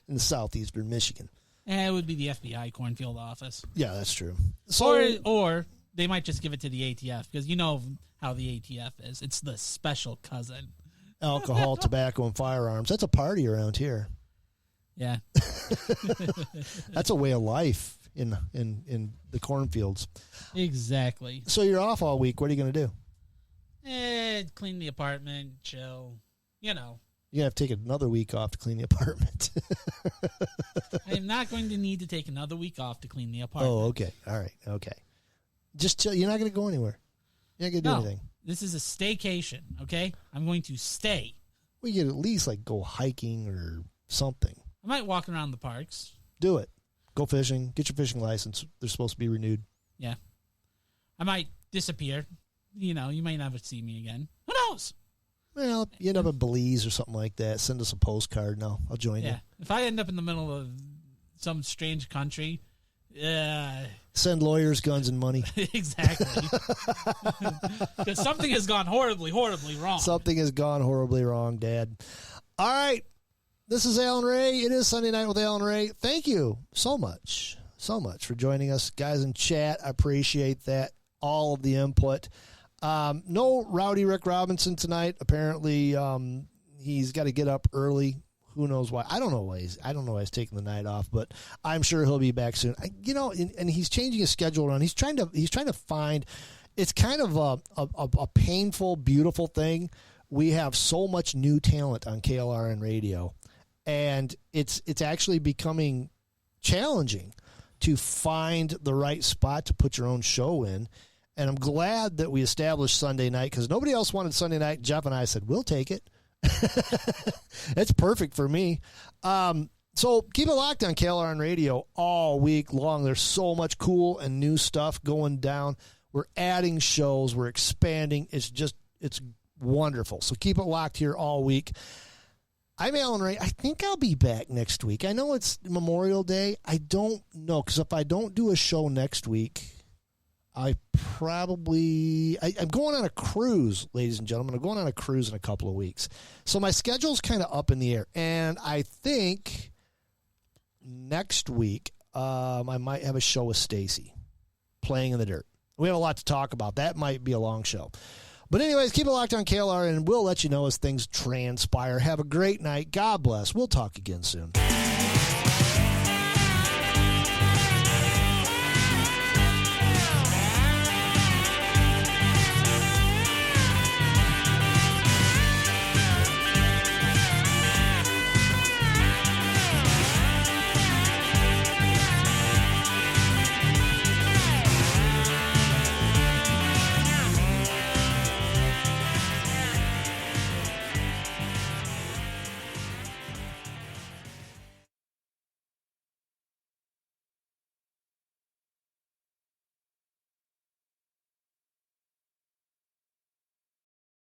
In southeastern Michigan. It would be the FBI cornfield office. Yeah, that's true. So, or they might just give it to the ATF, because you know how the ATF is. It's the special cousin. Alcohol, tobacco, and firearms. That's a party around here. Yeah. That's a way of life in the cornfields. Exactly. So you're off all week. What are you going to do? Clean the apartment, chill. You're going to have to take another week off to clean the apartment. I'm not going to need to take another week off to clean the apartment. Oh, okay. All right. Okay. Just chill. You're not going to go anywhere. You're not going to do anything. This is a staycation, okay? I'm going to stay. Well, you could at least go hiking or something. I might walk around the parks. Do it. Go fishing. Get your fishing license. They're supposed to be renewed. Yeah. I might disappear. You might never see me again. Who knows? Well, you end up in Belize or something like that. Send us a postcard. No, I'll join you. If I end up in the middle of some strange country, send lawyers, guns, and money. Exactly. Because something has gone horribly, horribly wrong. Something has gone horribly wrong, Dad. All right. This is Alan Ray. It is Sunday Night with Alan Ray. Thank you so much for joining us, guys in chat. I appreciate that. All of the input. No Rowdy Rick Robinson tonight. Apparently, he's got to get up early. Who knows why? I don't know why he's taking the night off, but I'm sure he'll be back soon. And he's changing his schedule around. He's trying to find. It's kind of a painful, beautiful thing. We have so much new talent on KLRN radio, and it's actually becoming challenging to find the right spot to put your own show in. And I'm glad that we established Sunday night, because nobody else wanted Sunday night. Jeff and I said, we'll take it. It's perfect for me. So keep it locked on KLRN Radio all week long. There's so much cool and new stuff going down. We're adding shows. We're expanding. It's wonderful. So keep it locked here all week. I'm Alan Ray. I think I'll be back next week. I know it's Memorial Day. I don't know, because if I don't do a show next week, I'm going on a cruise, ladies and gentlemen. I'm going on a cruise in a couple of weeks. So my schedule's kind of up in the air. And I think next week I might have a show with Stacy, Playing in the Dirt. We have a lot to talk about. That might be a long show. But anyways, keep it locked on KLR, and we'll let you know as things transpire. Have a great night. God bless. We'll talk again soon.